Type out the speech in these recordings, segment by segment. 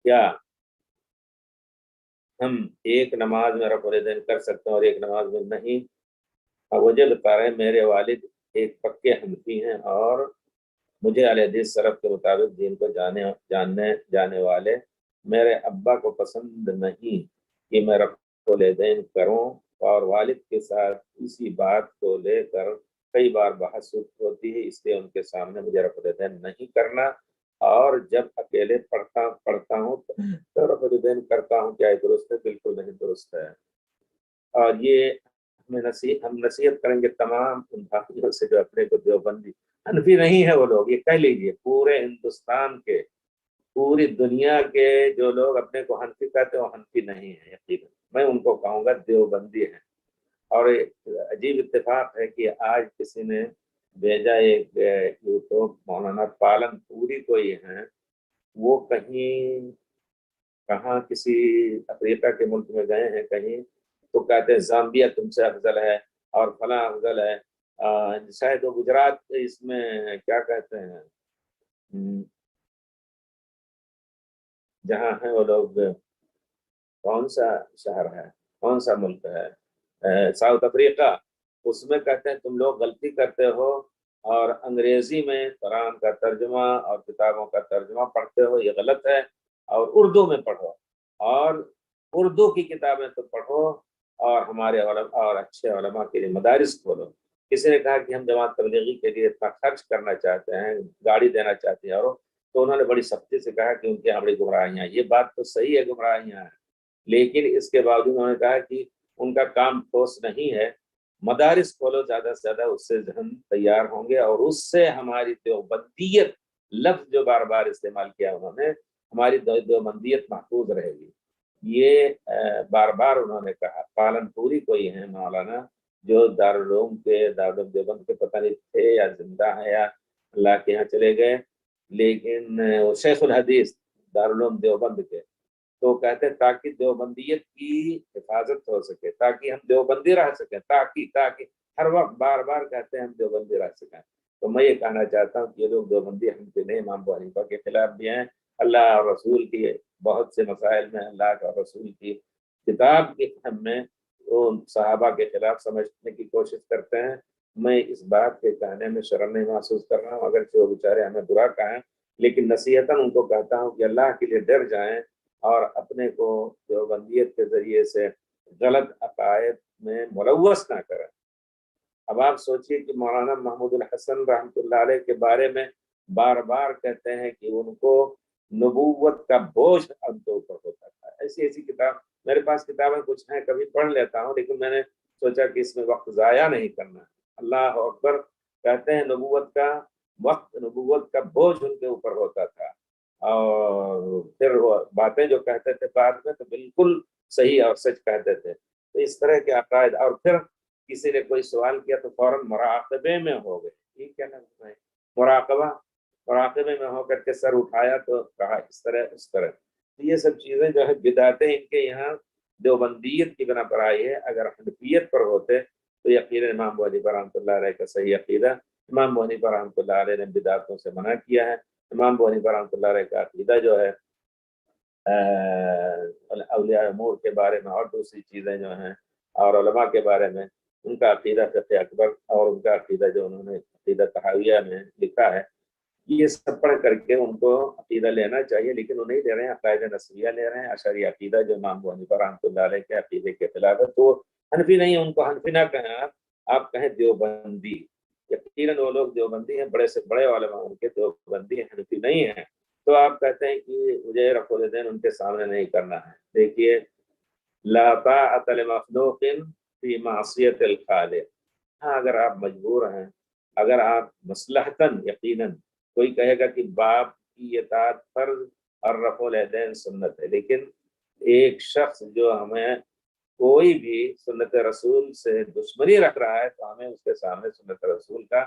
क्या हम एक नमाज में रफ़ यदैन कर सकते हैं और एक नमाज में नहीं? वजह बता रहे हैं, मेरे वालिद एक पक्के हनफी हैं और मुझे अहले हदीस सलफ के मुताबिक दीन को जानने जाने वाले मेरे अब्बा को पसंद नहीं कि मैं रफ़ यदैन करूं, और वालिद के साथ इसी बात को लेकर कई बार बहस होती है, इसलिए उनके सामने मुझे रफ़ यदैन नहीं करना, और जब अकेले पढ़ता पढ़ता हूँ तो रफ़ यदैन करता हूँ। क्या ये दुरुस्त है? बिल्कुल नहीं दुरुस्त है। और ये हम नसीहत करेंगे तमाम उन भाइयों से जो अपने को देवबंदी, हनफी नहीं है वो लोग, ये कह लीजिए पूरे हिंदुस्तान के, पूरी दुनिया के जो लोग अपने को हनफी कहते हैं वो हनफी नहीं है, यकीन मैं उनको कहूँगा देवबंदी है। और अजीब इत्तेफाक है कि आज किसी ने भेजा एक यूट्यूब, मौलाना पालनपुरी कोई है, वो कहीं कहाँ किसी अफ्रीका के मुल्क में गए हैं कहीं, तो कहते हैं जाम्बिया तुमसे अफजल है और फला अफजल है। शायद वो गुजरात इसमें क्या कहते हैं, जहाँ है वो लोग, कौन सा शहर है, कौन सा मुल्क है, साउथ अफ्रीका, उसमें कहते हैं तुम लोग गलती करते हो और अंग्रेजी में कुरान का तर्जुमा और किताबों का तर्जुमा पढ़ते हो, ये गलत है, और उर्दू में पढ़ो, और उर्दू की किताबें तो पढ़ो, और हमारे और अच्छे उलमा के लिए मदारिस खोलो। किसी ने कहा कि हम जमात तबलीगी के लिए इतना खर्च करना चाहते हैं, गाड़ी देना चाहते हैं, और तो उन्होंने बड़ी सख्ती से कहा कि उनके यहाँ बड़ी गुमराहियाँ, ये बात तो सही है, गुमराहियाँ हैं, लेकिन इसके बावजूद उन्होंने कहा कि उनका काम ठोस नहीं है, मदारिस खोलो ज़्यादा से ज़्यादा, उससे जहन तैयार होंगे, और उससे हमारी देवबंदियत लफ्ज़ जो बार बार इस्तेमाल किया उन्होंने, हमारी देवबंदियत महफूज रहेगी। ये बार बार उन्होंने कहा। पालनपुरी कोई है मौलाना, जो दारुल देवबंद के पता नहीं थे या जिंदा है या अल्लाह के यहाँ चले गए, लेकिन वो शेखुल हदीस दारुल देवबंद के, तो कहते हैं ताकि देवबंदियत की हिफाजत हो सके, ताकि हम देवबंदी रह सकें, ताकि ताकि हर वक्त बार बार कहते हैं हम देवबंदी रह सकें। तो मैं ये कहना चाहता हूँ कि ये लोग देवबंदी हमसे नहीं, इमाम अबू हनीफा के खिलाफ भी हैं, अल्लाह और रसूल की बहुत से मसाइल में अल्लाह और रसूल की किताब के फहम में वो सहाबा के खिलाफ समझने की कोशिश करते हैं। मैं इस बात के कहने में शर्म नहीं महसूस कर रहा हूँ, अगर वो बेचारे हमें बुरा कहें, लेकिन नसीहतन उनको कहता हूँ कि अल्लाह के लिए डर जाएं और अपने को देवबंदियत के जरिए से गलत अकायद में मुलव्वस ना करें। अब आप सोचिए कि मौलाना महमूदुल हसन रहमतुल्लाह अलैह के बारे में बार बार कहते हैं कि उनको नबूवत का बोझ उनके ऊपर होता था। ऐसी ऐसी किताब मेरे पास किताबें कुछ हैं, कभी पढ़ लेता हूँ, लेकिन मैंने सोचा कि इसमें वक्त ज़ाया नहीं करना। अल्लाह अकबर, कहते हैं नबूवत का बोझ उनके ऊपर होता था, और फिर वो बातें जो कहते थे बाद में तो बिल्कुल सही और सच कहते थे। तो इस तरह के अकायद, और फिर किसी ने कोई सवाल किया तो फौरन मुराकबे में हो गए, ठीक है ना, मुराकबा, मुराकबे में होकर के सर उठाया तो कहा इस तरह उस तरह। तो ये सब चीजें जो है बिदातें इनके यहाँ देवबंदियत की बना पर आई है। अगर हनफियत पर होते तो यकीनन इमाम अबू हनीफा रहमतुल्लाह अलैह का सही अकीदा, इमाम अबू हनीफा रहमतुल्लाह अलैह ने बिदातों से मना किया है। इमाम अबू हनीफा रहमतुल्लाह अलैह का अकीदा जो है औलिया उमूर के बारे में और दूसरी चीज़ें जो हैं, और उलमा के बारे में उनका अकीदा फ़िक़्ह अकबर, और उनका अकीदा जो उन्होंने अकीदा तहाविया में लिखा है, ये सब पढ़ करके उनको अकीदा लेना चाहिए, लेकिन वो नहीं ले रहे हैं, अक़ायदा नस्रिया ले रहे हैं, अशरी अकीदा जो इमाम अबू हनीफा रहमतुल्लाह अलैह के अकीदे के खिलाफ है। तो हनफी नहीं है, उनको हनफी ना कहें आप कहें देवबंदी। यकीनन वो लोग देवबंदी हैं, बड़े से बड़े उलमा उनके देवबंदी हैं, हनफी नहीं है। तो आप कहते हैं कि मुझे रफ़ुल यदैन उनके सामने नहीं करना है। देखिए, ला ताअत लिमख़लूक़िन फ़ी मअसियतिल ख़ालिक़। हाँ, अगर आप मजबूर हैं, अगर आप मसलहतन, यकीनन कोई कहेगा कि बाप की इताअत फ़र्ज़ और रफ़ुल यदैन सुन्नत है, लेकिन एक शख्स जो हमें कोई भी सुन्नत रसूल से दुश्मनी रख रहा है, तो हमें उसके सामने सुन्नत रसूल का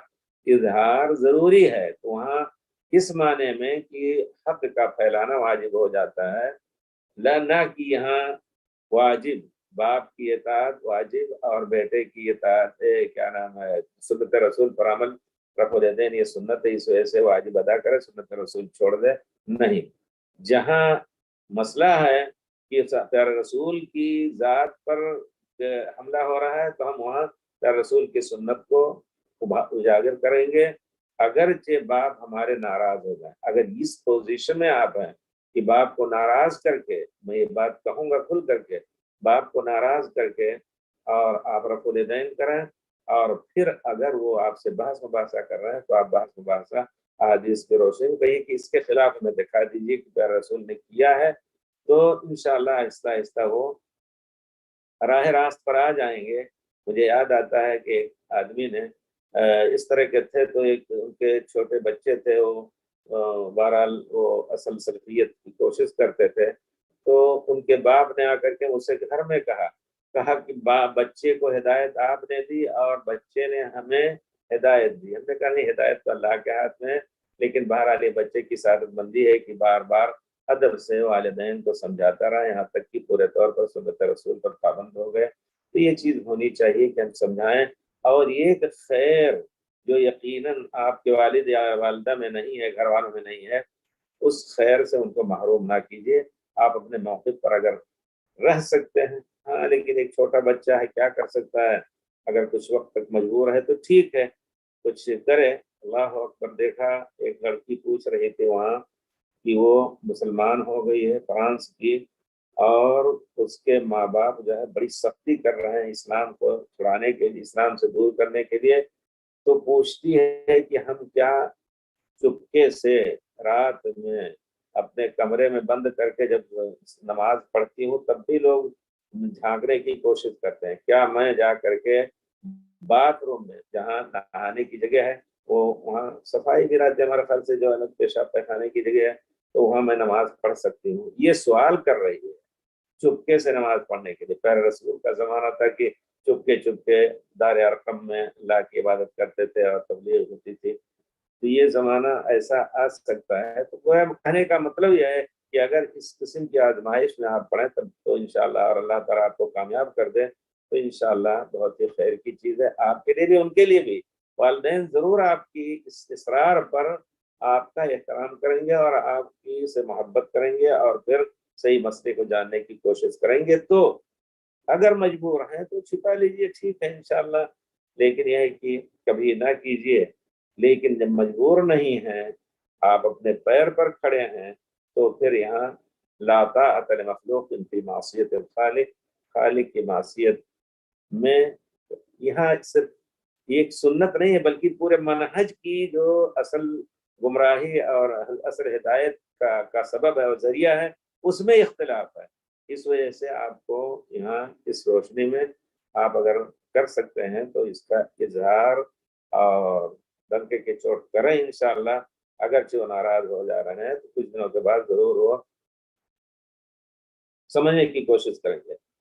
इजहार ज़रूरी है। तो वहाँ इस माने में कि हक़ का फैलाना वाजिब हो जाता है, ना कि यहाँ वाजिब बाप की इताअत वाजिब और बेटे की इताअत क्या नाम है सुन्नत रसूल पर अमल, रफ़ुल यदैन ये सुन्नत है इस वजह से वाजिब अदा करे, सुन्नत रसूल छोड़ दे, नहीं। जहाँ मसला है कि प्यारे रसूल की ज़ात पर हमला हो रहा है, तो हम वहाँ प्यारे रसूल की सुन्नत को उजागर करेंगे, अगरचे बाप हमारे नाराज हो जाए। अगर इस पोजीशन में आप हैं कि बाप को नाराज करके, मैं ये बात कहूँगा खुल करके, बाप को नाराज करके और आप रफुल यदैन करें, और फिर अगर वो आपसे बहस मुबासा कर रहे हैं तो आप बहस मुबासा अहादीस की रोशनी में कहिए कि इसके खिलाफ हमें दिखा दीजिए कि प्यारे रसूल ने किया है, तो इंशाअल्लाह आहिस्ता आहिस्ता वो राह रास्त पर आ जाएंगे। मुझे याद आता है कि एक आदमी ने इस तरह के थे, तो एक उनके छोटे बच्चे थे, वो बहरहाल वो असल सल्फियत की कोशिश करते थे, तो उनके बाप ने आकर के मुझसे घर में कहा कि बच्चे को हिदायत आपने दी और बच्चे ने हमें हिदायत दी। हमने कहा नहीं, हिदायत तो अल्लाह के हाथ में है, लेकिन बहरहाल ये बच्चे की सादतमंदी है कि बार बार अदब से वालिदैन को समझाता रहा, यहाँ तक कि पूरे तौर पर सुन्नत रसूल पर पाबंद हो गए। तो ये चीज़ होनी चाहिए कि हम समझाएं, और ये कि खैर जो यकीनन आपके वालिद या वालिदा में नहीं है, घर वालों में नहीं है, उस खैर से उनको महरूम ना कीजिए। आप अपने मौक़िफ़ पर अगर रह सकते हैं, हाँ, लेकिन एक छोटा बच्चा है, क्या कर सकता है, अगर कुछ वक्त तक मजबूर है तो ठीक है, कुछ करे। अल्लाह अकबर। देखा, एक लड़की पूछ रही थी वहाँ कि वो मुसलमान हो गई है फ्रांस की, और उसके माँ बाप जो है बड़ी सख्ती कर रहे हैं इस्लाम को छुड़ाने के लिए, इस्लाम से दूर करने के लिए। तो पूछती है कि हम क्या चुपके से रात में अपने कमरे में बंद करके जब नमाज पढ़ती हूँ तब भी लोग झांकने की कोशिश करते हैं, क्या मैं जा करके बाथरूम में जहाँ नहाने की जगह है, वो वहाँ सफाई भी रहती है हमारे ख्याल से, जो अलग पेशाब पैखाने की जगह है, तो वहाँ मैं नमाज पढ़ सकती हूँ? ये सवाल कर रही है चुपके से नमाज पढ़ने के लिए। प्यारे रसूल का जमाना था कि चुपके चुपके दार अरकम में अल्लाह की इबादत करते थे और तबलीग होती थी। तो ये ज़माना ऐसा आ सकता है। तो गोया कहने का मतलब यह है कि अगर इस किस्म की आजमाइश में आप पढ़ें तब तो इंशाअल्लाह, और अल्लाह ताला आपको कामयाब कर दे तो इंशाअल्लाह बहुत ही खैर की चीज़ है आपके लिए भी, उनके लिए भी। वालिदैन ज़रूर आपकी इस इसरार पर आपका एहतराम करेंगे और आपकी से मोहब्बत करेंगे और फिर सही मसले को जानने की कोशिश करेंगे। तो अगर मजबूर हैं तो छिपा लीजिए, ठीक है इंशाअल्लाह, लेकिन यह है कि कभी ना कीजिए। लेकिन जब मजबूर नहीं हैं, आप अपने पैर पर खड़े हैं, तो फिर यहाँ ला ताअत लिमखलूक़ फी मासियत खालिक, खालिक की मासियत में यहाँ सिर्फ एक सुन्नत नहीं है, बल्कि पूरे मनहज की जो असल गुमराही और असल हिदायत का सबब है और जरिया है, उसमें इख्तिलाफ है। इस वजह से आपको यहाँ इस रोशनी में आप अगर कर सकते हैं तो इसका इजहार और डंके की चोट करें इंशाअल्लाह। अगरचे वो नाराज हो जा रहे हैं तो कुछ दिनों के बाद जरूर वो समझने की कोशिश करेंगे।